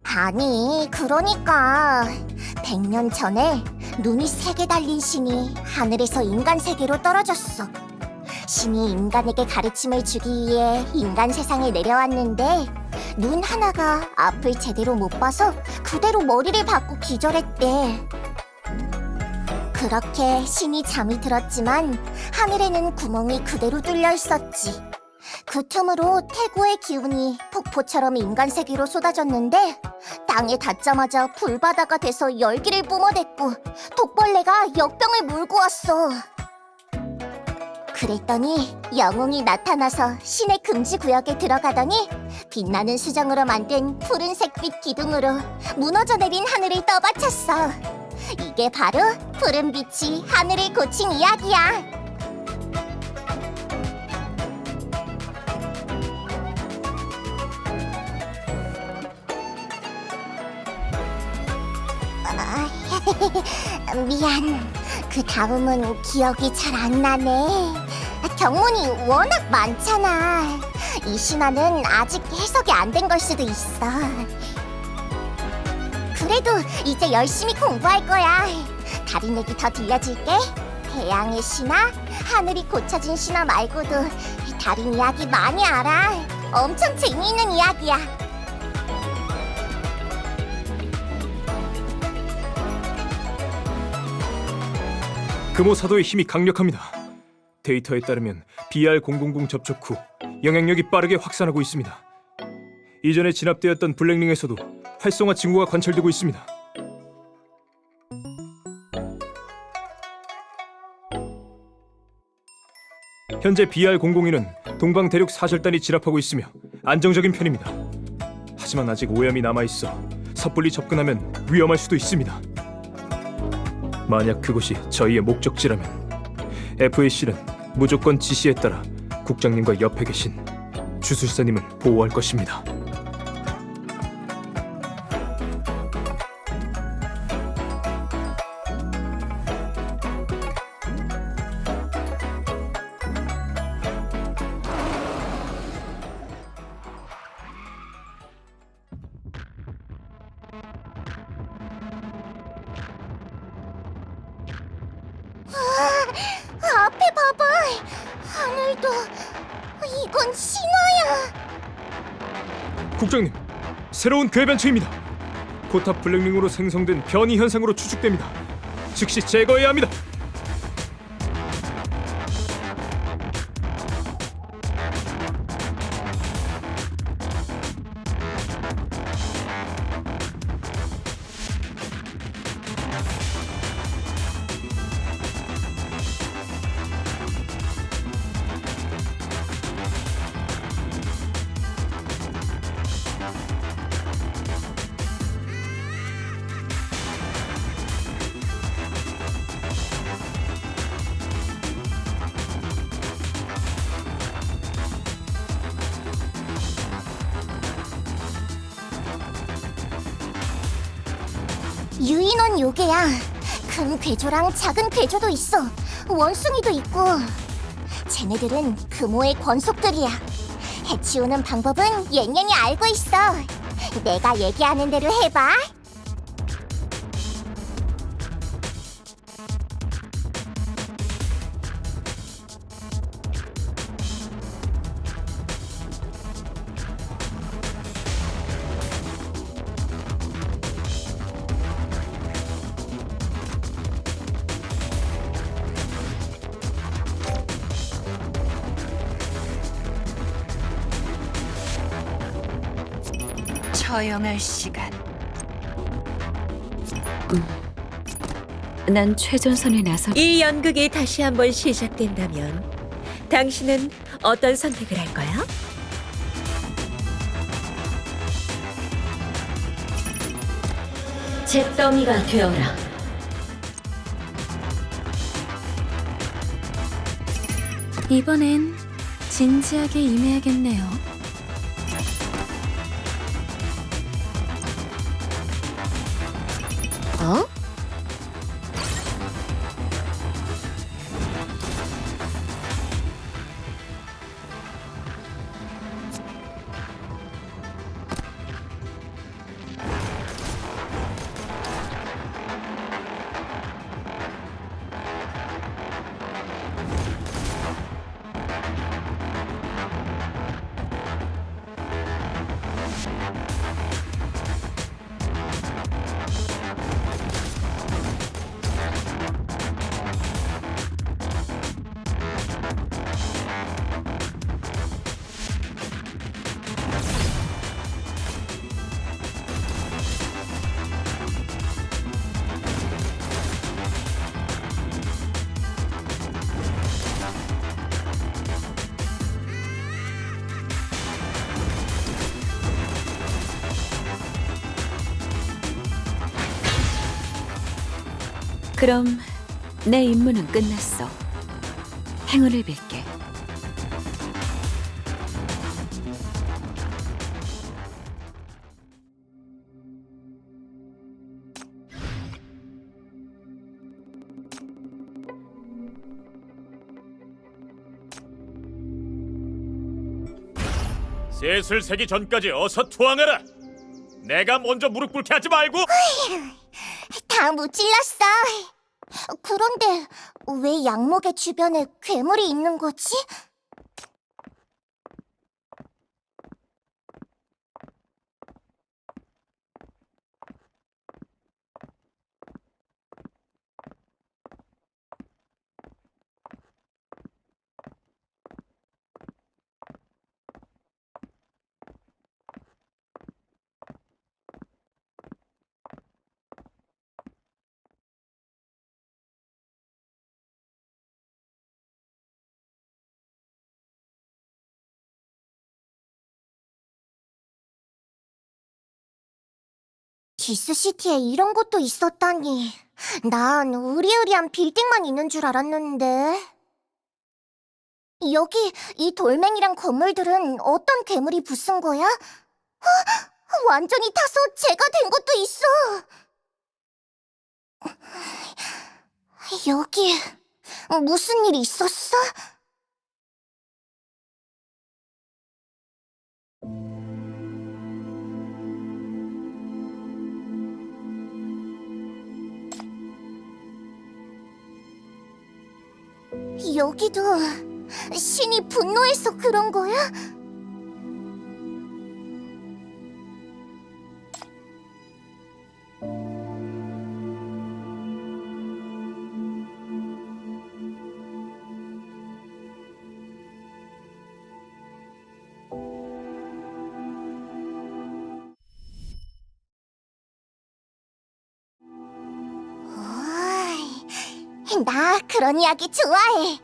A: 아니, 그러니까 100년 전에 눈이 3개 달린 신이 하늘에서 인간 세계로 떨어졌어. 신이 인간에게 가르침을 주기 위해 인간 세상에 내려왔는데 눈 하나가 앞을 제대로 못 봐서 그대로 머리를 박고 기절했대. 그렇게 신이 잠이 들었지만 하늘에는 구멍이 그대로 뚫려 있었지. 그 틈으로 태고의 기운이 폭포처럼 인간 세계로 쏟아졌는데 땅에 닿자마자 불바다가 돼서 열기를 뿜어댔고 독벌레가 역병을 몰고 왔어. 그랬더니 영웅이 나타나서 신의 금지 구역에 들어가더니 빛나는 수정으로 만든 푸른색빛 기둥으로 무너져 내린 하늘을 떠받쳤어. 이게 바로 푸른 빛이 하늘을 고친 이야기야. 미안. 그 다음은 기억이 잘 안 나네. 경문이 워낙 많잖아. 이 신화는 아직 해석이 안 된 걸 수도 있어. 그래도 이제 열심히 공부할 거야. 다른 얘기 더 들려줄게. 태양의 신화, 하늘이 고쳐진 신화 말고도 다른 이야기 많이 알아. 엄청 재미있는 이야기야.
J: 금오사도의 힘이 강력합니다. 데이터에 따르면 BR000 접촉 후 영향력이 빠르게 확산하고 있습니다. 이전에 진압되었던 블랙링에서도 활성화 징후가 관찰되고 있습니다. 현재 BR002는 동방 대륙 사절단이 진압하고 있으며 안정적인 편입니다. 하지만 아직 오염이 남아있어 섣불리 접근하면 위험할 수도 있습니다. 만약 그곳이 저희의 목적지라면 FAC는 무조건 지시에 따라 국장님과 옆에 계신 주술사님을 보호할 것입니다.
A: 앞에 봐봐! 하늘도... 이건 신화야!
J: 국장님, 새로운 궤변체입니다. 고탑 블랙링으로 생성된 변이 현상으로 추측됩니다. 즉시 제거해야 합니다.
A: 유인원 요괴야. 큰 괴조랑 작은 괴조도 있어. 원숭이도 있고. 쟤네들은 금호의 권속들이야. 해치우는 방법은 옌옌이 알고 있어. 내가 얘기하는 대로 해봐.
G: 처형할 시간.
F: 난 최전선에 나선
D: 이 연극이 다시 한번 시작된다면 당신은 어떤 선택을 할 거야? 잿더미가 되어라.
E: 이번엔 진지하게 임해야겠네요.
D: 어?
F: 그럼 내 임무는 끝났어. 행운을 빌게.
C: 셋을 세기 전까지 어서 투항하라. 내가 먼저 무릎 꿇게 하지 말고.
A: 다 무찔렀어. 그런데 왜 양목의 주변에 괴물이 있는 거지? 디스시티에 이런 곳도 있었다니. 난 으리으리한 빌딩만 있는 줄 알았는데. 여기 이 돌멩이랑 건물들은 어떤 괴물이 부순 거야? 완전히 타서 재가 된 것도 있어. 여기 무슨 일 있었어? 여기도 신이 분노해서 그런 거야? 오이, 나 그런 이야기 좋아해.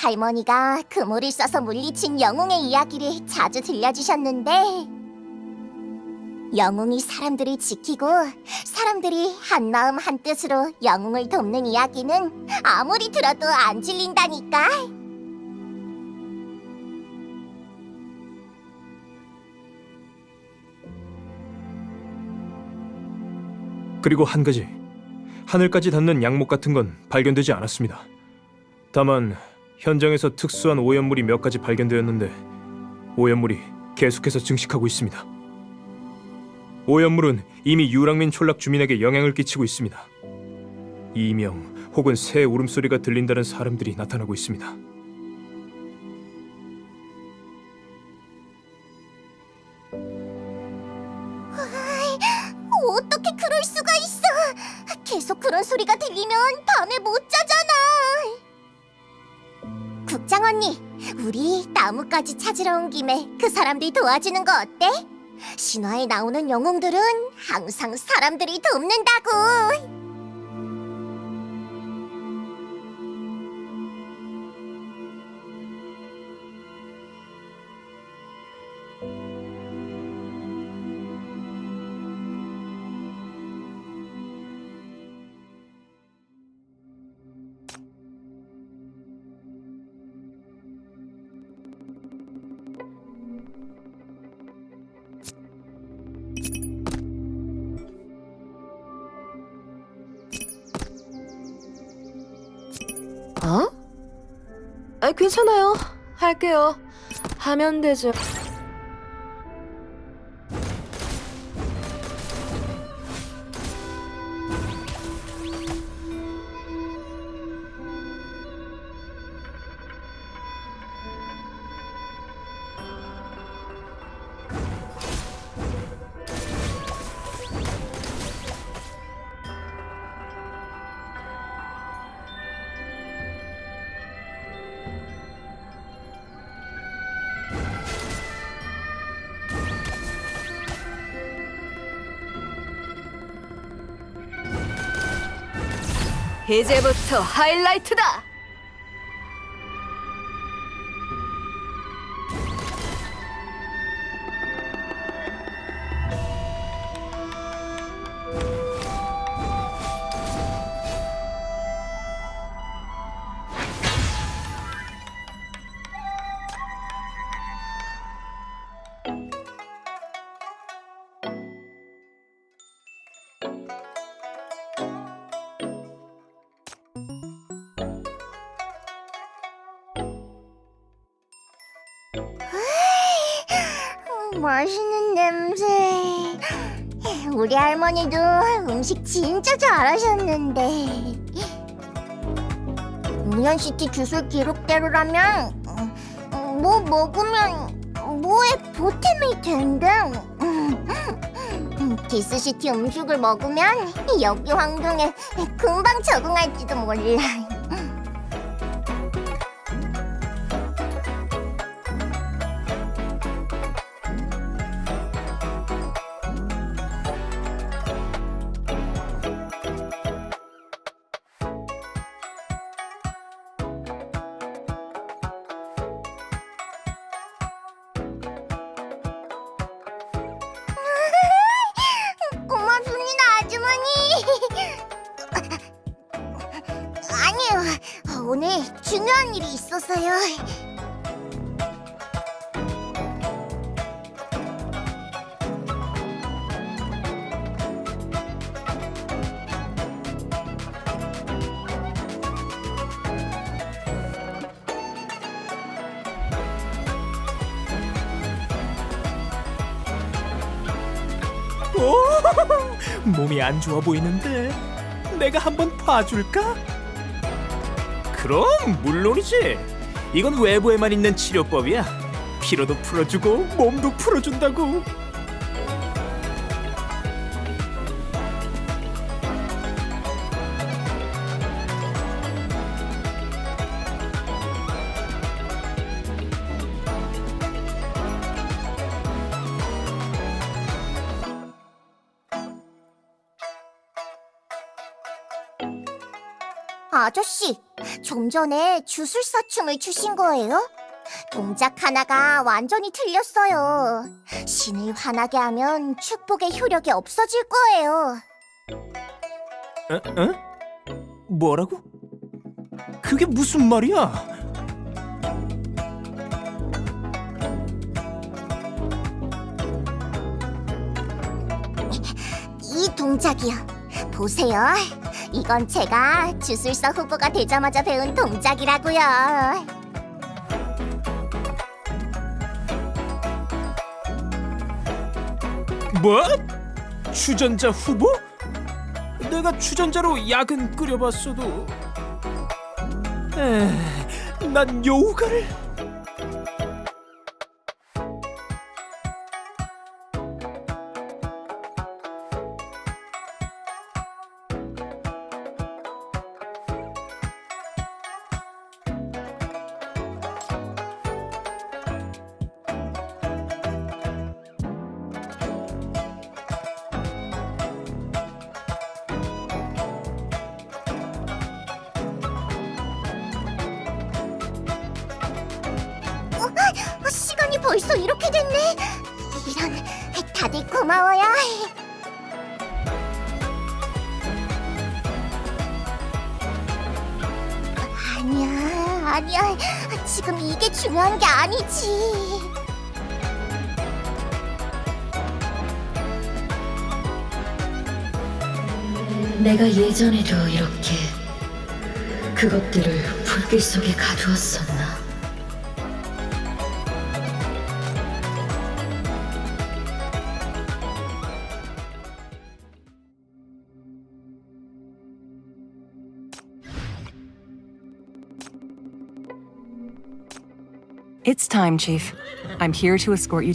A: 할머니가 그물을 써서 물리친 영웅의 이야기를 자주 들려주셨는데, 영웅이 사람들을 지키고 사람들이 한마음 한뜻으로 영웅을 돕는 이야기는 아무리 들어도 안 질린다니까.
J: 그리고 한 가지, 하늘까지 닿는 양목 같은 건 발견되지 않았습니다. 다만 현장에서 특수한 오염물이 몇 가지 발견되었는데 오염물이 계속해서 증식하고 있습니다. 오염물은 이미 유랑민 촌락 주민에게 영향을 끼치고 있습니다. 이명 혹은 새 울음소리가 들린다는 사람들이 나타나고 있습니다.
A: 어떻게 그럴 수가 있어? 계속 그런 소리가 들리면 밤에 못 자잖아. 국장 언니, 우리 나무까지 찾으러 온 김에 그 사람들 도와주는 거 어때? 신화에 나오는 영웅들은 항상 사람들이 돕는다고.
B: 어? 괜찮아요. 할게요. 하면 되죠. 이제부터 하이라이트다!
A: 맛있는 냄새. 우리 할머니도 음식 진짜 잘하셨는데. 우연시티 주술 기록대로라면 뭐 먹으면 뭐에 보탬이 된대. 디스시티 음식을 먹으면 여기 환경에 금방 적응할지도 몰라. 꼬마 순이 오늘 중요한 일이 있어서요.
J: 오, 몸이 안 좋아 보이는데 내가 한번 봐줄까? 그럼 물론이지. 이건 외부에만 있는 치료법이야. 피로도 풀어주고 몸도 풀어준다고.
A: 아저씨, 좀 전에 주술사 춤을 추신 거예요? 동작 하나가 완전히 틀렸어요. 신을 화나게 하면 축복의 효력이 없어질 거예요.
J: 뭐라고? 그게 무슨 말이야?
A: 이 동작이요. 보세요. 이건 제가 주술사 후보가 되자마자 배운 동작이라고요.
J: 뭐? 추전자 후보? 내가 추전자로 약은 끓여봤어도 난 여우가를.
A: 시간이 벌써 이렇게 됐네. 이런, 다들 고마워요. 아니야. 지금 이게 중요한 게 아니지.
D: 내가 예전에도 이렇게 그것들을 불길 속에 가두었었나?
G: It's time, Chief. I'm here to escort you